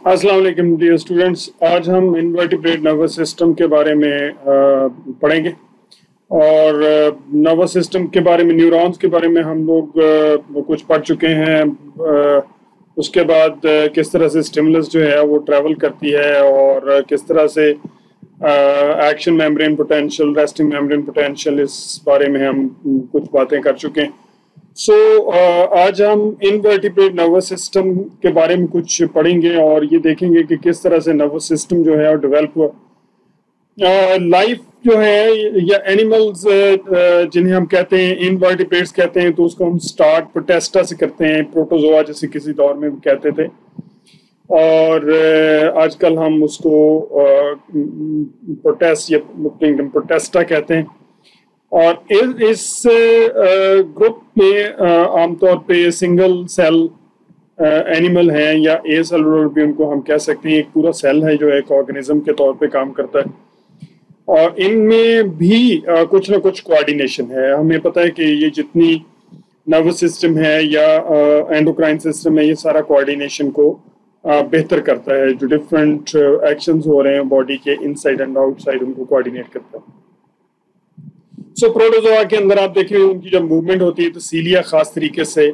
अस्सलाम वालेकुम dear students, आज हम इनवर्टिब्रेट नर्वस सिस्टम के बारे में पढ़ेंगे और नर्वस सिस्टम के बारे में, न्यूरॉन्स के बारे में हम लोग कुछ पढ़ चुके हैं। उसके बाद किस तरह से स्टिमुलस जो है वो ट्रैवल करती है और किस तरह से action membrane potential, resting membrane potential, इस बारे में हम कुछ बातें कर चुके हैं। आज हम इनवर्टिब्रेट नर्वस सिस्टम के बारे में कुछ पढ़ेंगे और ये देखेंगे कि किस तरह से नर्वस सिस्टम जो है डेवलप हुआ। लाइफ जो है या एनिमल्स जिन्हें हम कहते हैं इनवर्टिब्रेट्स कहते हैं, तो उसको हम स्टार्ट प्रोटेस्टा से करते हैं, प्रोटोजोआ जैसे किसी दौर में भी कहते थे, और आजकल हम उसको प्रोटेस्ट या प्रोटेस्टा कहते हैं। और इस ग्रुप में आमतौर पे सिंगल सेल एनिमल हैं या ए सेलुलर भी उनको हम कह सकते हैं। एक पूरा सेल है जो एक ऑर्गेनिज्म के तौर पे काम करता है और इनमें भी कुछ ना कुछ कोऑर्डिनेशन है। हमें पता है कि ये जितनी नर्वस सिस्टम है या एंडोक्राइन सिस्टम है, ये सारा कोऑर्डिनेशन को बेहतर करता है। जो डिफरेंट एक्शंस हो रहे हैं बॉडी के इनसाइड एंड आउटसाइड, उनको कोऑर्डिनेट करता है। प्रोटोजोआ के अंदर आप देखें उनकी जब मूवमेंट होती है तो सीलिया खास तरीके से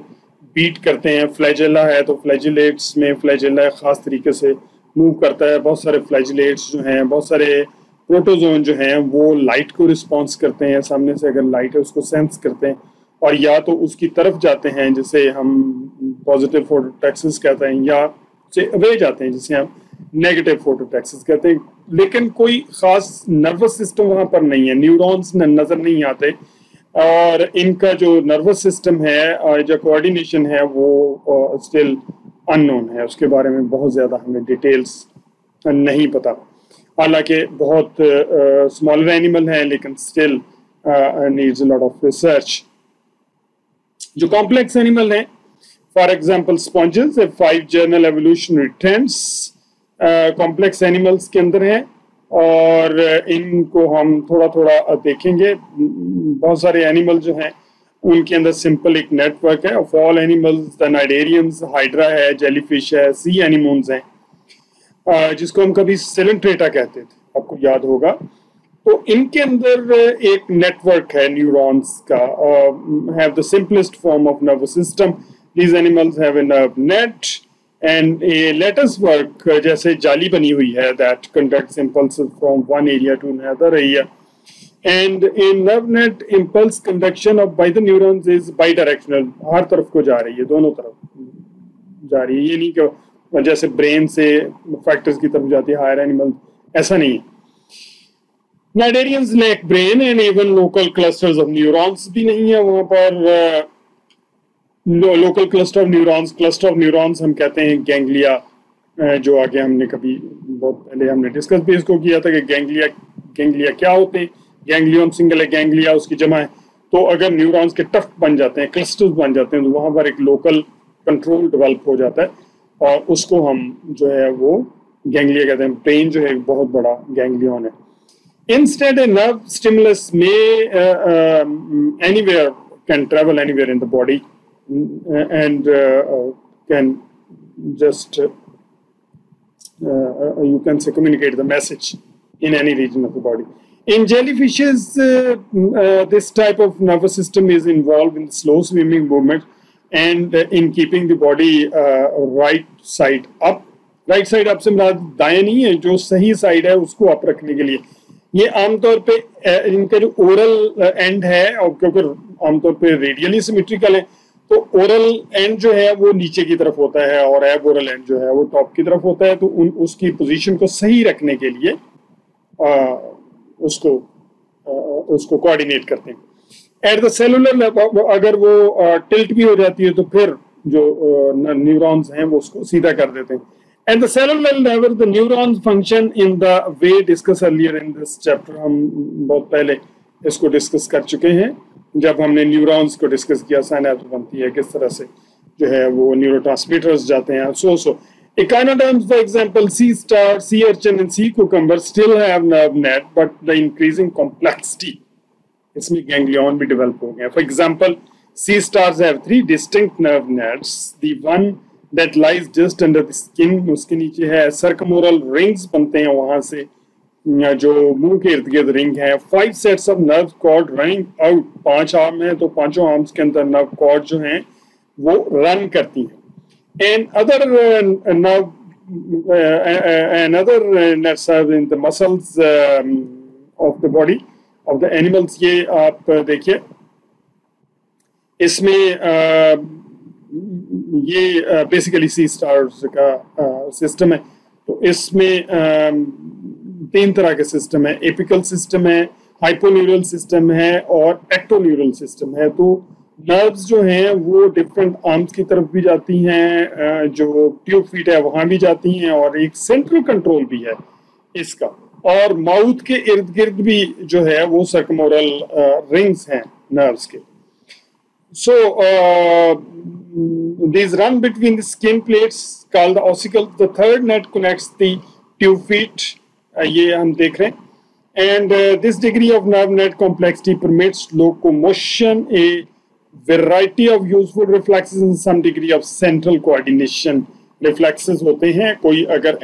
बीट करते हैं। फ्लैजेला है तो फ्लैजिलेट्स में फ्लैजेला खास तरीके से मूव करता है। बहुत सारे फ्लैजिलेट्स जो हैं, बहुत सारे प्रोटोजोन जो हैं वो लाइट को रिस्पॉन्स करते हैं। सामने से अगर लाइट है उसको सेंस करते हैं और या तो उसकी तरफ जाते हैं जिसे हम पॉजिटिव फोटोटैक्सिस कहते हैं, या से अवे जाते हैं जिसे हम नेगेटिव फोटोटैक्सिस कहते हैं। लेकिन कोई खास नर्वस सिस्टम वहां पर नहीं है, न्यूरॉन्स नजर नहीं आते और इनका जो नर्वस सिस्टम है और जो कोऑर्डिनेशन है वो स्टिल अननोन है। उसके बारे में बहुत ज्यादा हमें डिटेल्स नहीं पता। हालांकि बहुत स्मॉलर एनिमल है लेकिन still needs a lot of research. जो कॉम्प्लेक्स एनिमल है, for example sponges, 5 journal evolutionary trends complex animals के अंदर हैं और इनको हम थोड़ा थोड़ा देखेंगे। बहुत सारे एनिमल जो हैं उनके अंदर सिंपल एक नेटवर्क है of all animals. The cnidarians, hydra है, जेलीफिश है, सी एनिमोन्स हैं, जिसको हम कभी सिलेंट्रेटा कहते थे, आपको याद होगा। तो इनके अंदर एक नेटवर्क है न्यूरॉन्स का, have the simplest form of nervous system. These animals have a nerve net and a lattice work जैसे जाली बनी हुई है that conducts impulses from one area to another area, and a nerve net impulse conduction of by the neurons is bidirectional, हर तरफ को जा रही है, दोनों तरफ जा रही है। ये नहीं कि जैसे ब्रेन से फैक्टर्स की तरफ जाती है हायर एनिमल, ऐसा नहीं है। Cnidarians lack brain and even local clusters of neurons भी नहीं है वहां पर। लोकल क्लस्टर ऑफ न्यूरॉन्स हम कहते हैं गैंग्लिया, जो आगे हमने कभी बहुत पहले हमने डिस्कस भी इसको किया था कि गैंग्लिया क्या होते हैं। गैंग्लियन सिंगल है, गैंग्लिया उसकी जमा है। तो अगर न्यूरॉन्स के टफ्ट बन जाते हैं, क्लस्टर्स बन जाते हैं, तो वहां पर एक लोकल कंट्रोल डेवलप हो जाता है और उसको हम जो है वो गैंग्लिया कहते हैं। ब्रेन जो है बहुत बड़ा गैंग्लियन है। इंस्टेड ए नर्व स्टिमुलस में anywhere can travel anywhere in the body and can just you can say communicate the message in any region of the body. In jellyfishes, this type of nervous system is involved in slow swimming movement and in keeping the body right side up. Right side up से मुराद दाएं नहीं है, जो सही side है उसको up रखने के लिए। ये आमतौर पे इनका जो ओरल एंड है, और क्योंकि आमतौर पे रेडियली सिमेट्रिकल है, तो ओरल एंड जो है वो नीचे की तरफ होता है और एब ओरल एंड जो है वो टॉप की तरफ होता है। तो उसकी पोजीशन को सही रखने के लिए उसको कोऑर्डिनेट करते हैं। एट द सेलुलर लेवल अगर वो टिल्ट भी हो जाती है तो फिर जो न्यूरॉन्स हैं वो उसको सीधा कर देते हैं। At the cellular level the neurons function in the way discuss earlier in this chapter. हम बहुत पहले इसको डिस्कस कर चुके हैं जब हमने न्यूरॉन्स को डिस्कस किया, साइनेप्स बनती है, किस तरह से जो है वो न्यूरोट्रांसमीटर्स जाते हैं। सो echinoderms, for example, sea star, sea urchin and sea cucumber still have nerve net, but the increasing complexity इसमें गैंग्लियन भी डेवलप हो गए। For example sea stars have 3 distinct nerve nets, the one that lies just under the skin, उसके नीचे है सर्कमोरल rings बनते हैं वहां से जो मुंह के इर्द गिर्द रिंग है। 5 sets of nerve cord running out, 5 arm है तो 5 आर्म्स के अंदर नर्व कॉर्ड जो हैं वो रन करती हैं। And other nerve another nerves are in the muscles of the body of the animals। ये आप देखिए इसमें ये बेसिकली सी स्टार्स का सिस्टम है। तो इसमें 3 तरह के सिस्टम है, एपिकल सिस्टम है, हाइपोन्यूरल सिस्टम है और एक्टोन्यूरल सिस्टम है। तो नर्व्स जो हैं वो डिफरेंट आर्म्स की तरफ भी जाती हैं, जो ट्यूब फीट है वहां भी जाती हैं, और एक सेंट्रल कंट्रोल भी है इसका। और माउथ के इर्द गिर्द भी जो है वो सर्कमोरल रिंग्स हैं नर्व्स के। सो these run between the skin plates called the ossicles. The third net connects the tube feet, ये हम देख रहे हैं। And this degree of nerve net complexity permits locomotion, a variety of useful reflexes and some degree of central coordination। Reflexes होते हैं, कोई अगर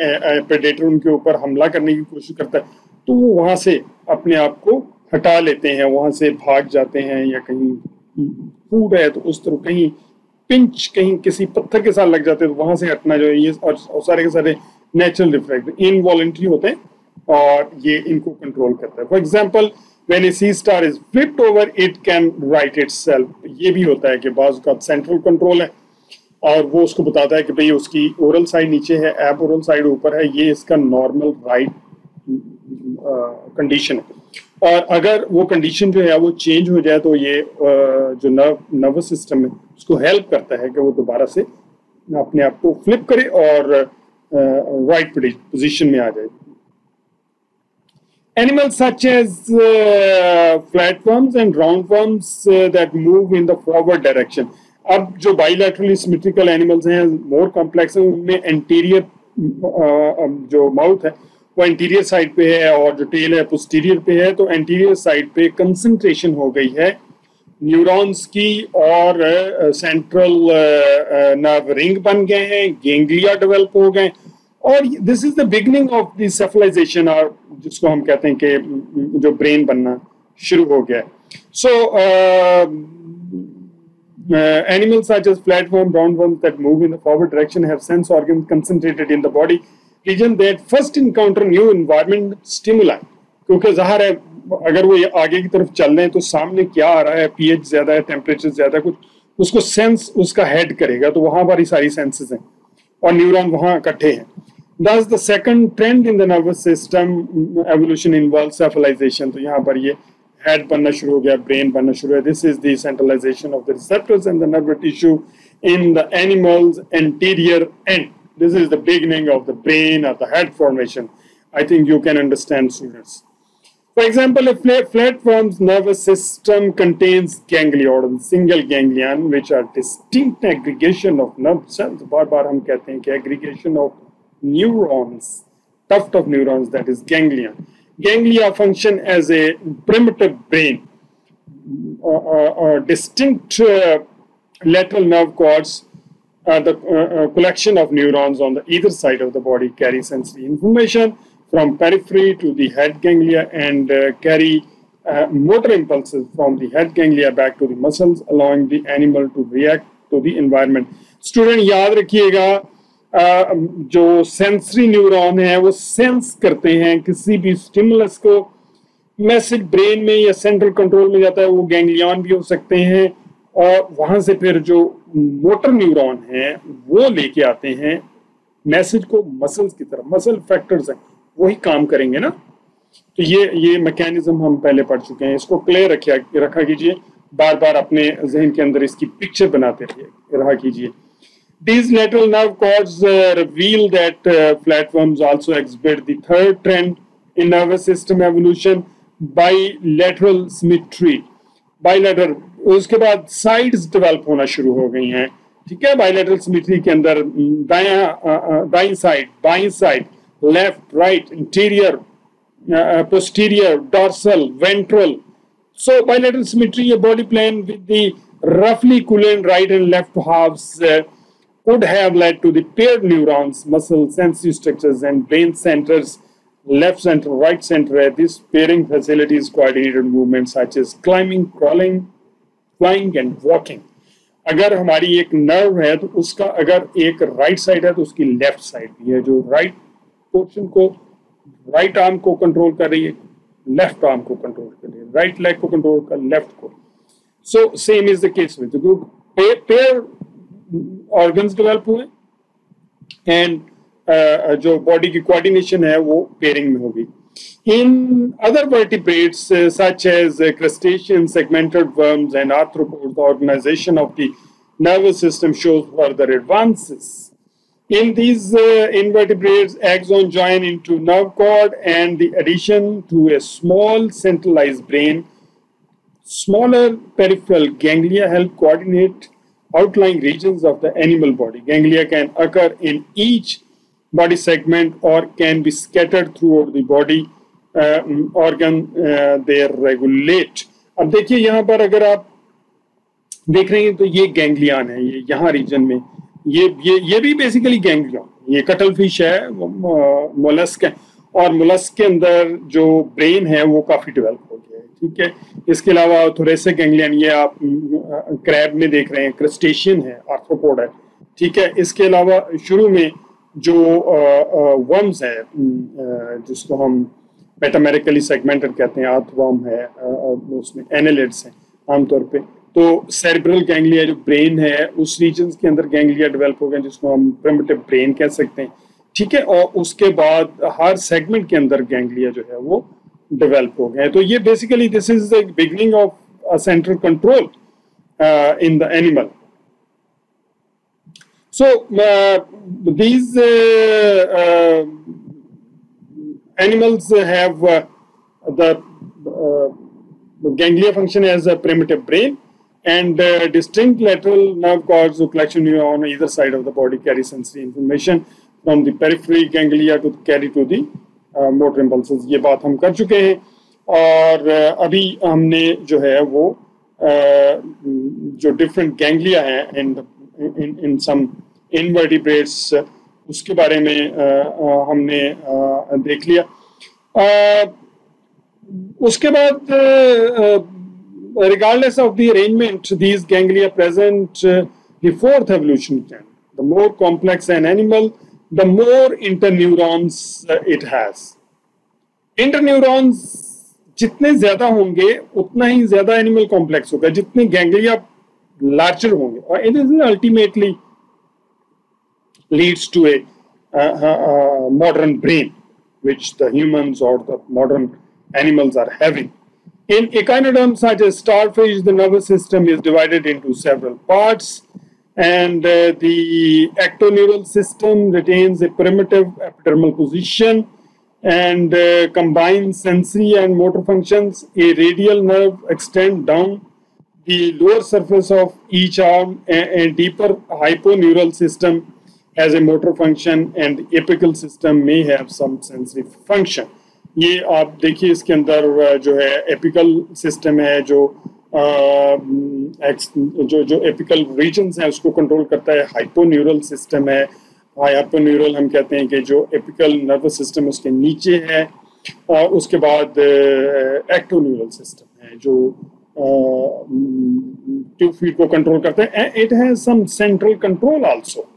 predator उनके ऊपर हमला करने की कोशिश करता है तो वो वहां से अपने आप को हटा लेते हैं, वहां से भाग जाते हैं, या कहीं फूड है तो उस तरह कहीं पिंच कहीं किसी पत्थर के साथ लग जाते हैं तो वहां से हटना जो है ये, और सारे के सारे नेचुरल रिफ्लेक्स इनवॉलंटरी होते हैं और ये इनको कंट्रोल करता है। For example when a sea star is flipped over it can right itself। ये भी होता है कि बाज़ का सेंट्रल कंट्रोल है और वो उसको बताता है कि भाई उसकी ओरल साइड नीचे है, एब ओरल साइड ऊपर है, ये इसका नॉर्मल राइट कंडीशन है। और अगर वो कंडीशन जो है वो चेंज हो जाए तो ये जो नर्वस सिस्टम है उसको हेल्प करता है कि वो दोबारा से अपने आप को फ्लिप करे और राइट पोजीशन में आ जाए। Animals such as flatworms and roundworms that move in the forward direction। अब जो bilaterally symmetrical animals हैं, more complex हैं, उनमें anterior जो mouth है वो anterior side पे है और जो tail है posterior पे है। तो anterior side पे concentration हो गई है न्यूरॉन्स की और central nerve ring बन गए हैं, ganglia develop हो गए, और this is the beginning of the civilization, और जिसको हम कहते हैं कि जो ब्रेन बनना शुरू हो गया है। सो animals such as flatworm, roundworms that move in the forward direction have sense organs concentrated in the body region that first encounter new environment stimuli। क्योंकि ज़ाहिर है अगर वो आगे की तरफ चल रहे हैं तो सामने क्या आ रहा है, pH ज्यादा है, टेम्परेचर ज्यादा, कुछ उसको सेंस उसका हेड करेगा, तो वहां पर ही सारी सेंसेस हैं और न्यूरॉन वहां इकट्ठे हैं। Thus the second trend in the nervous system evolution involves cephalization। तो यहाँ पर ये हेड बनना शुरू हो गया, ब्रेन बनना शुरू है। This is the centralization of the receptors and the nervous tissue in the animal's anterior end। This is the beginning of the brain or the head formation। I think you can understand, students। For example, a flatworm's nervous system contains ganglion, single ganglion, which are distinct aggregation of nerve cells। बार-बार हम कहते हैं कि aggregation of neurons, tuft of neurons, that is ganglion। Ganglia function as a primitive brain, distinct lateral nerve cords, the collection of neurons on the either side of the body carry sensory information from periphery to the head ganglia and carry motor impulses from the head ganglia back to the muscles, allowing the animal to react to the environment। Student याद रखिएगा जो sensory neuron है वो sense करते हैं किसी भी stimulus को, मैसेज ब्रेन में या सेंट्रल कंट्रोल में जाता है, वो गैंग्लियन भी हो सकते हैं, और वहां से फिर जो मोटर न्यूरॉन है वो लेके आते हैं मैसेज को मसल्स की तरफ। मसल फैक्टर्स हैं वही काम करेंगे ना। तो ये मैकेनिज्म हम पहले पढ़ चुके हैं, इसको क्लियर रखा कीजिए, बार बार अपने जहन के अंदर इसकी पिक्चर बनाते रहा कीजिए। These lateral nerve cords reveal that flatworms also exhibit the third trend in nervous system evolution, bilateral symmetry। bilateral, उसके बाद sides develop होना शुरू हो गई हैं, ठीक है। bilateral symmetry के अंदर दाईं साइड, बाईं side, left, right, interior, posterior, dorsal, ventral, So bilateral symmetry, a body plan with the roughly equivalent right and left halves could have led to the paired neurons, muscle, sensory structures, and brain centers, left center, right center. This pairing facilitates coordinated movements such as climbing, crawling, flying, and walking. अगर हमारी एक nerve है तो उसका अगर एक right side है तो उसकी लेफ्ट साइड भी है, जो राइट पोर्शन को, राइट आर्म को कंट्रोल कर रही है, लेफ्ट आर्म को कंट्रोल कर रही है, राइट लेग को कंट्रोल कर लेफ्ट को. So same is the case with pair organs develop हुए एंड जो बॉडी की कोऑर्डिनेशन है वो पेयरिंग में होगी. In other vertebrates, such as crustaceans, segmented worms, and arthropods, the organization of the nervous system shows further advances. In these invertebrates, axons join into nerve cord, and the addition to a small centralized brain, smaller peripheral ganglia help coordinate outlying regions of the animal body. Ganglia can occur in each body segment or can be scattered throughout the body. Organ they regulate. अब देखिए यहाँ पर अगर आप देख रहे हैं तो ये गैंग्लियन है, ये यहाँ रीजन में ये भी बेसिकली गैंग्लियन, ये कटल फिश है, मोलस्क है, और मोलस्क के अंदर जो ब्रेन है वो काफी डेवलप हो गया है. ठीक है, इसके अलावा थोरेसिक गैंग्लियन ये आप क्रैब में देख रहे हैं, क्रस्टेशियन है, आर्थ्रोपोड है. ठीक है, इसके अलावा शुरू में जो वर्म्स है जिसको हम मेटामेरिकली सेगमेंटेड कहते हैं, आर्थवर्म है, उसमें एनालिड्स हैं आमतौर पे. तो सेरेब्रल गैंग्लिया जो ब्रेन है उस रीजन के अंदर गैंग्लिया डेवलप हो गए जिसको हम प्रिमिटिव ब्रेन कह सकते हैं. ठीक है, और उसके बाद हर सेगमेंट के अंदर गैंग्लिया जो है वो डेवलप हो गए. तो ये basically this is the beginning of a central control in the animal. So these animals have the ganglia function as a primitive brain, and distinct lateral nerve cords or collection neuron on either side of the body carry sensory information from the periphery ganglia to carry to the motor impulses. ये बात हम कर चुके हैं, और अभी हमने जो है वो जो different ganglia हैं in some invertebrates उसके बारे में हमने देख लिया. उसके बाद regardless of the arrangement, these ganglia present the fourth evolution trend. The more complex an animal, the more interneurons it has. Interneurons जितने ज्यादा होंगे उतना ही ज्यादा एनिमल कॉम्प्लेक्स होगा, जितने गैंग्लिया लार्जर होंगे, और it is ultimately leads to a modern brain, which the humans or the modern animals are having. In echinoderms such as starfish, the nervous system is divided into several parts, and the ectoneural system retains a primitive epidermal position and combines sensory and motor functions. A radial nerve extends down the lower surface of each arm. A deeper hyponeural system has a motor function, and the apical system may have some sensory function. ये आप देखिए इसके अंदर जो है apical system है जो जो एपिकल रीजन्स हैं उसको कंट्रोल करता है. हाइपोन्यूरल सिस्टम है, हाइपोन्यूरल हम कहते हैं कि जो एपिकल नर्वस सिस्टम उसके नीचे है, और उसके बाद एक्टोन्यूरल सिस्टम है जो ट्यूब फीड को कंट्रोल करता है. It has some central control also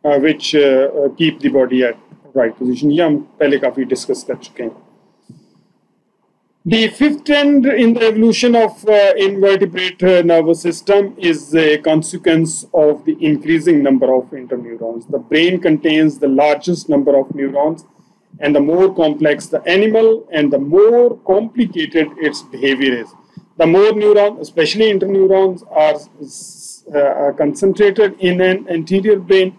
which keep the body at right position. ये हम पहले काफी डिस्कस कर चुके हैं. The fifth trend in the evolution of invertebrate nervous system is a consequence of the increasing number of interneurons. The brain contains the largest number of neurons, and the more complex the animal and the more complicated its behavior is. The more neurons, especially interneurons, are concentrated in an anterior brain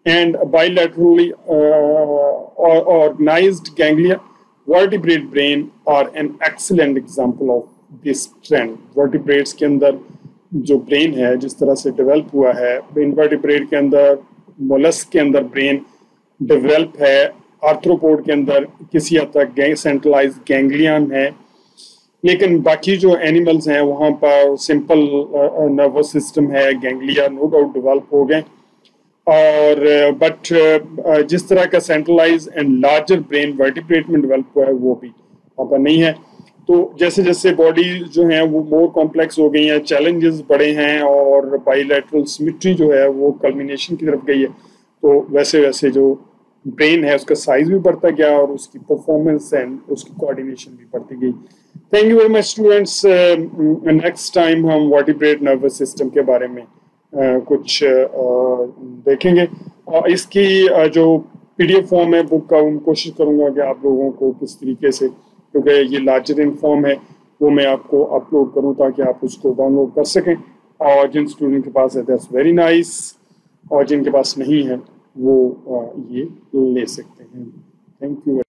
and bilaterally organized ganglia. Vertebrate brain are an excellent example of this trend. Vertebrates के अंदर जो brain है जिस तरह से develop हुआ है, invertebrate के अंदर, mollusk के अंदर brain develop है, arthropod के अंदर किसी हद तक centralized ganglion है, लेकिन बाकी जो एनिमल्स हैं वहाँ पर सिंपल नर्वस सिस्टम है, गैंग्लिया नो डाउट डेवलप हो गए, और बट जिस तरह का centralise and larger brain vertebrate में डेवलप हुआ है वो भी वहाँ पर नहीं है। तो जैसे जैसे बॉडी जो है वो मोर कॉम्प्लेक्स हो गई है, चैलेंजेस बड़े हैं, और बाइलेटरल सिमेट्री जो है वो कल्मिनेशन की तरफ गई है, तो वैसे वैसे जो ब्रेन है उसका साइज भी बढ़ता गया और उसकी परफॉर्मेंस एंड उसकी कोऑर्डिनेशन भी बढ़ती गई। Thank you very much students. Next time हम वर्टिब्रेट नर्वस सिस्टम के बारे में कुछ देखेंगे, और इसकी जो पीडीएफ फॉर्म है बुक का, मैं कोशिश करूंगा कि आप लोगों को किस तरीके से, क्योंकि ये लार्जर इन फॉर्म है, वो मैं आपको अपलोड करूं ताकि आप उसको डाउनलोड कर सकें, और जिन स्टूडेंट के पास है दैट्स वेरी नाइस, और जिनके पास नहीं है वो ये ले सकते हैं। Thank you.